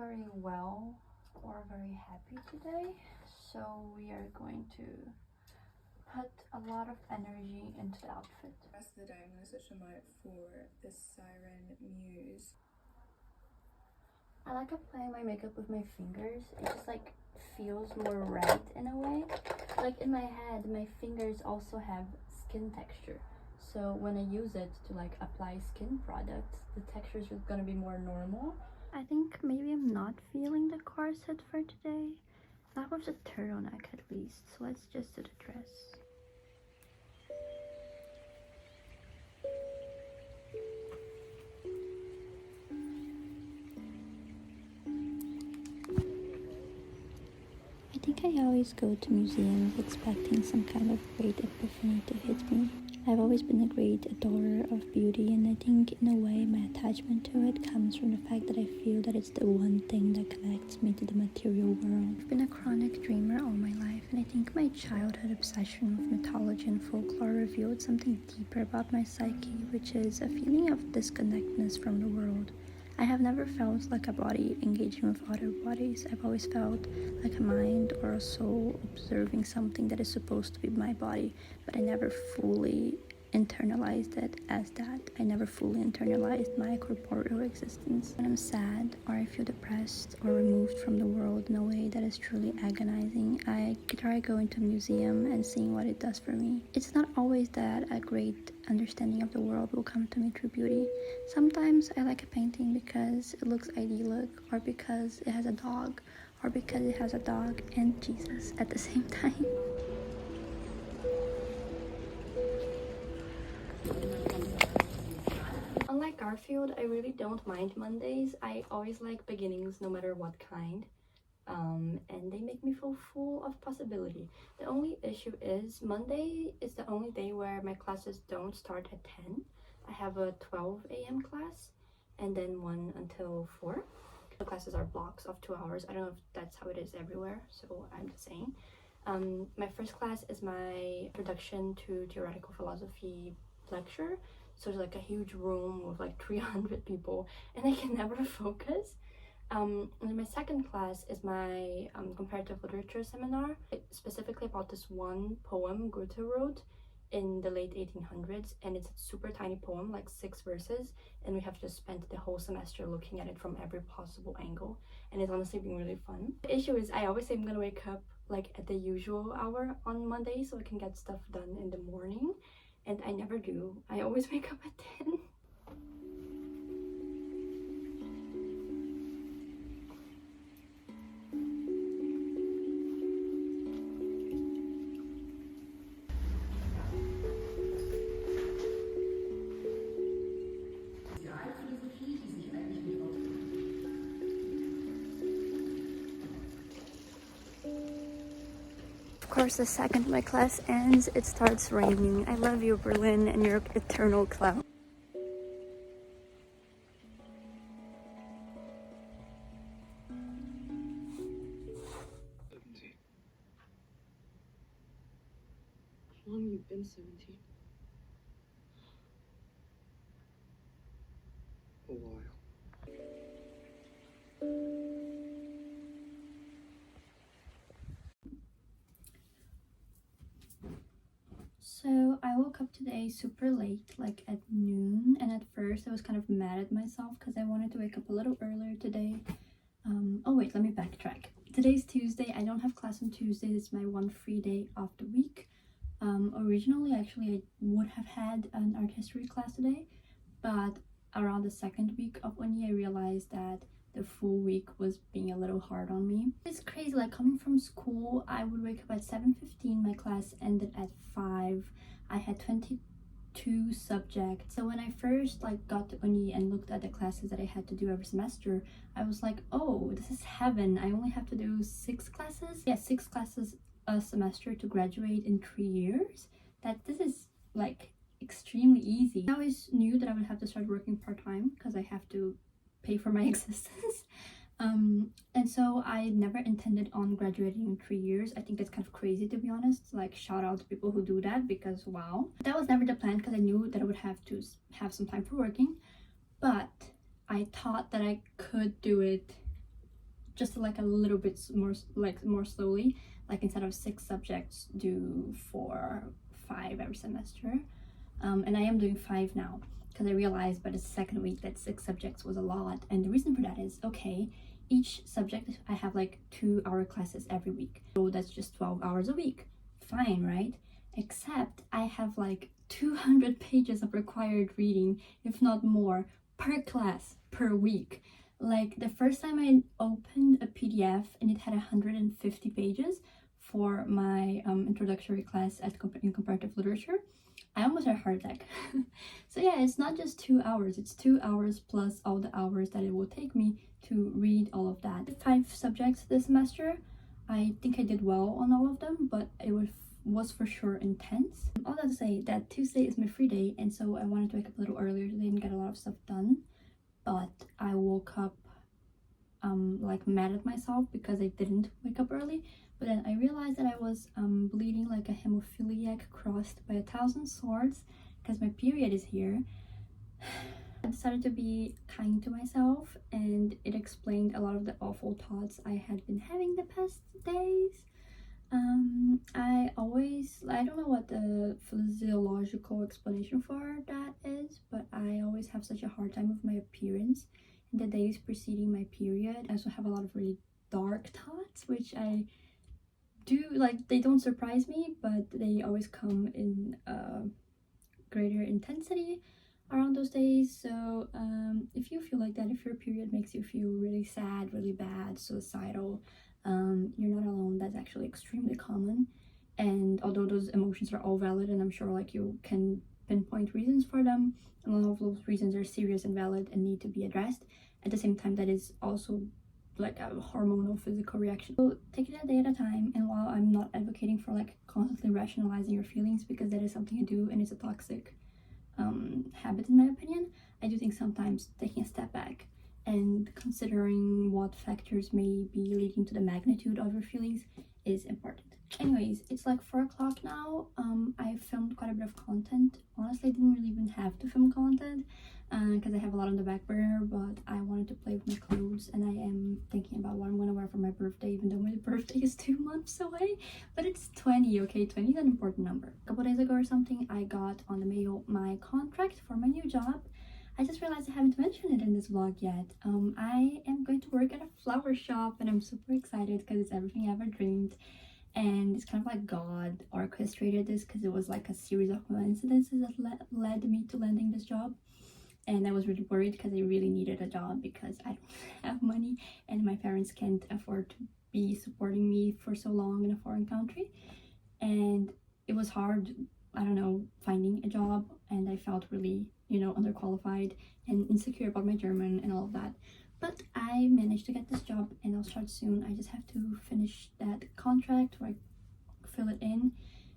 very well or very happy today, so we are going to put a lot of energy into the outfit. The rest of the day I'm going to switch them out for this Siren Muse. I like applying my makeup with my fingers. It just like feels more right in a way. Like in my head, my fingers also have skin texture. So when I use it to like apply skin products, the texture is gonna be more normal. I think maybe I'm not feeling the corset for today. Not with the turtleneck at least. So let's just do the dress. I think I always go to museums expecting some kind of great epiphany to hit me. I've always been a great adorer of beauty, and I think in a way my attachment to it comes from the fact that I feel that it's the one thing that connects me to the material world. I've been a chronic dreamer all my life, and I think my childhood obsession with mythology and folklore revealed something deeper about my psyche, which is a feeling of disconnectedness from the world. I have never felt like a body engaging with other bodies. I've always felt like a mind or a soul observing something that is supposed to be my body, but I never fully internalized it as that. I never fully internalized my corporeal existence. When I'm sad or I feel depressed or removed from the world in a way that is truly agonizing, I try going to a museum and seeing what it does for me. It's not always that a great understanding of the world will come to me through beauty. Sometimes I like a painting because it looks idyllic, or because it has a dog, or because it has a dog and Jesus at the same time. Unlike Garfield, I really don't mind Mondays. I always like beginnings no matter what kind. And they make me feel full of possibility. The only issue is Monday is the only day where my classes don't start at 10. I have a 12 a.m. class and then one until 4. The classes are blocks of 2 hours. I don't know if that's how it is everywhere, so I'm just saying. My first class is my Introduction to Theoretical Philosophy lecture. So it's like a huge room with like 300 people and I can never focus. And then my second class is my comparative literature seminar, specifically about this one poem Goethe wrote in the late 1800s, and it's a super tiny poem, like 6 verses, and we have just spent the whole semester looking at it from every possible angle, and it's honestly been really fun. The issue is I always say I'm gonna wake up like at the usual hour on Monday so I can get stuff done in the morning, and I never do. I always wake up at 10. Of course, the second my class ends, it starts raining. I love you, Berlin, and your eternal cloud. How long have you been 17? A while. So I woke up today super late, like at noon, and at first I was kind of mad at myself because I wanted to wake up a little earlier today. Oh wait, let me backtrack. Today's Tuesday. I don't have class on Tuesday. It's my one free day of the week. Originally, actually, I would have had an art history class today, but around the second week of uni, I realized that the full week was being a little hard on me. It's crazy, like coming from school, I would wake up at 7:15, my class ended at 5. I had 22 subjects. So when I first like got to uni and looked at the classes that I had to do every semester, I was like, oh, this is heaven. I only have to do 6 classes. Yeah, 6 classes a semester to graduate in 3 years. This is like extremely easy. I always knew that I would have to start working part-time because I have to pay for my existence. And so I never intended on graduating in 3 years. I think that's kind of crazy, to be honest. Like, shout out to people who do that, because wow. That was never the plan, because I knew that I would have to have some time for working, but I thought that I could do it just like a little bit more slowly, like instead of 6 subjects, do 4, 5 every semester. And I am doing 5 now because I realized by the second week that 6 subjects was a lot. And the reason for that is, okay, each subject I have like 2-hour classes every week, so that's just 12 hours a week. Fine, right? Except I have like 200 pages of required reading, if not more, per class per week. Like the first time I opened a PDF and it had 150 pages for my introductory class in comparative literature, I almost had a heart attack. So yeah, it's not just 2 hours, it's 2 hours plus all the hours that it will take me to read all of that. 5 subjects this semester. I think I did well on all of them, but it was for sure intense. All that to say that Tuesday is my free day, and so I wanted to wake up a little earlier today and get a lot of stuff done. But I woke up like mad at myself because I didn't wake up early. But then I realized that I was bleeding like a hemophiliac crossed by 1,000 swords because my period is here. I decided to be kind to myself, and it explained a lot of the awful thoughts I had been having the past days. I don't know what the physiological explanation for that is, but I always have such a hard time with my appearance in the days preceding my period. I also have a lot of really dark thoughts, which I do, like, they don't surprise me, but they always come in greater intensity around those days. So if you feel like that, if your period makes you feel really sad, really bad, suicidal, you're not alone. That's actually extremely common. And although those emotions are all valid, and I'm sure like you can pinpoint reasons for them, and a lot of those reasons are serious and valid and need to be addressed, at the same time that is also like a hormonal physical reaction. So take it a day at a time. And while I'm not advocating for like constantly rationalizing your feelings, because that is something I do and it's a toxic habit in my opinion, I do think sometimes taking a step back and considering what factors may be leading to the magnitude of your feelings is important. Anyways, it's like 4 o'clock now. I filmed quite a bit of content. Honestly, I didn't really even have to film content because I have a lot on the back burner, but I wanted to play with my clothes, and I am thinking about what I'm gonna wear for my birthday, even though my birthday is 2 months away. But it's 20, okay? 20 is an important number. A couple days ago or something, I got on the mail my contract for my new job. I just realized I haven't mentioned it in this vlog yet. I am going to work at a flower shop, and I'm super excited because it's everything I ever dreamed. And it's kind of like God orchestrated this, because it was like a series of coincidences that led me to landing this job. And I was really worried because I really needed a job because I don't have money and my parents can't afford to be supporting me for so long in a foreign country. And it was hard, I don't know, finding a job, and I felt really, underqualified and insecure about my German and all of that. But I managed to get this job, and I'll start soon. I just have to finish that contract, where I fill it in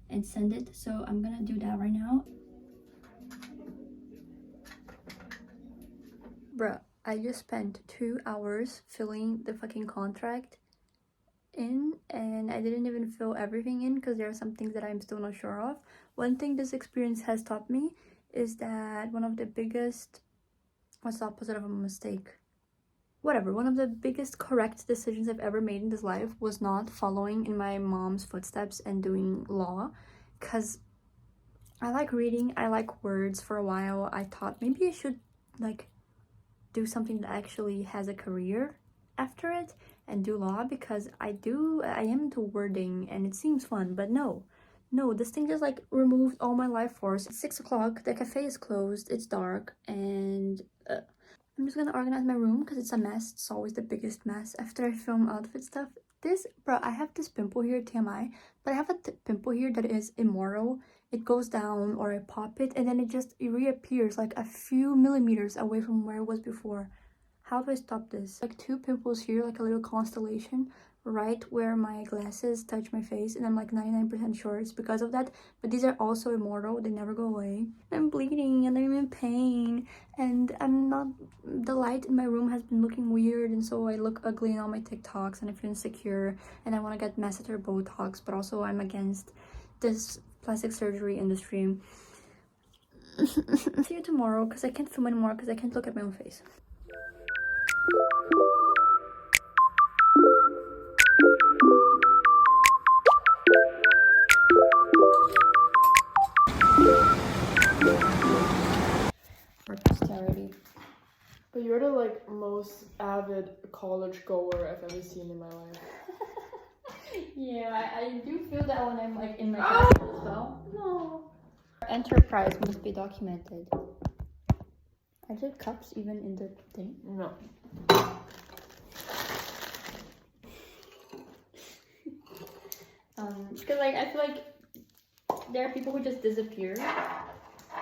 and send it. So I'm gonna do that right now. Bruh, I just spent 2 hours filling the fucking contract in, and I didn't even fill everything in because there are some things that I'm still not sure of. One thing this experience has taught me is that one of the biggest, what's the opposite of a mistake? Whatever, one of the biggest correct decisions I've ever made in this life was not following in my mom's footsteps and doing law, because I like reading, I like words. For a while I thought maybe I should like do something that actually has a career after it and do law, because I am into wording and it seems fun. But no, this thing just like removed all my life force. It's 6 o'clock, the cafe is closed, it's dark, and I'm just gonna organize my room because it's a mess. It's always the biggest mess after I film outfit stuff. I have this pimple here, TMI, but I have a pimple here that is immoral. It goes down, or I pop it, and then it reappears like a few millimeters away from where it was before. How do I stop this? Like 2 pimples here, like a little constellation right where my glasses touch my face, and I'm like 99% sure it's because of that. But these are also immortal, they never go away. I'm bleeding and I'm in pain, and the light in my room has been looking weird, and so I look ugly in all my TikToks, and I feel insecure, and I want to get masseter Botox, but also I'm against this plastic surgery industry. See you tomorrow, because I can't film anymore because I can't look at my own face. But you're the like most avid college goer I've ever seen in my life. Yeah, I do feel that when I'm like in my class as well. No. Enterprise must be documented. Are there cups even in the thing? No. Because like I feel like there are people who just disappear,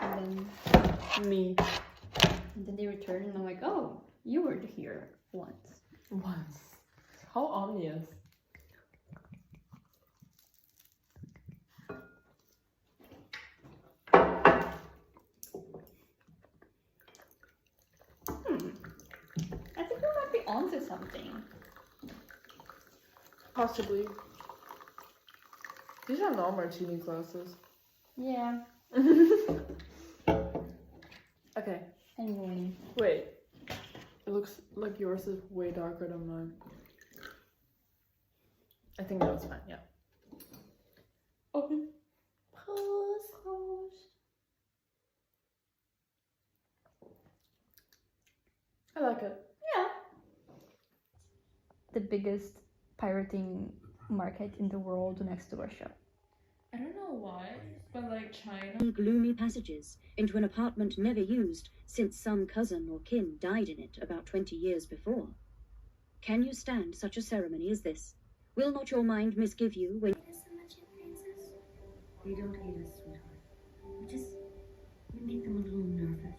and Me. then they return, and I'm like, oh, you were here once. Once. How obvious. I think we might be onto something. Possibly. These are not martini glasses. Yeah. Okay. Anyway. Wait. It looks like yours is way darker than mine. I think that's fine, yeah. Okay. Pause. I like it. Yeah. The biggest pirating market in the world next to Russia. I don't know why, but like China. Gloomy passages into an apartment never used since some cousin or kin died in it about 20 years before. Can you stand such a ceremony as this? Will not your mind misgive you when... They don't hate us, sweetheart. We make them a little nervous.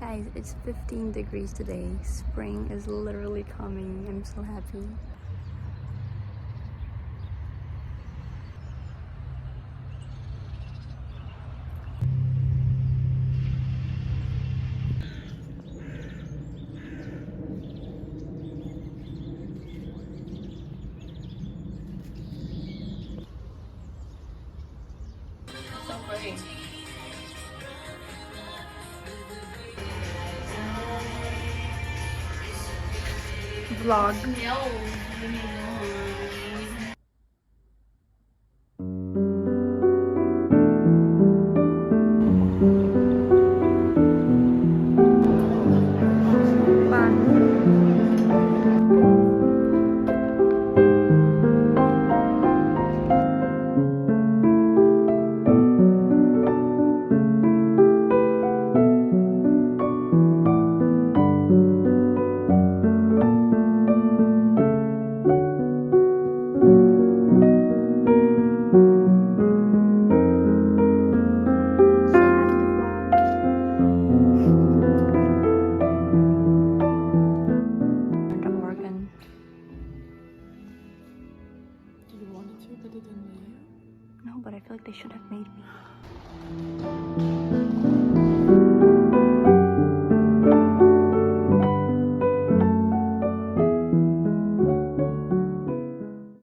Guys, it's 15 degrees today. Spring is literally coming. I'm so happy. So funny. Vlog. Do you want it to, but it didn't let you? No, but I feel like they should have made me.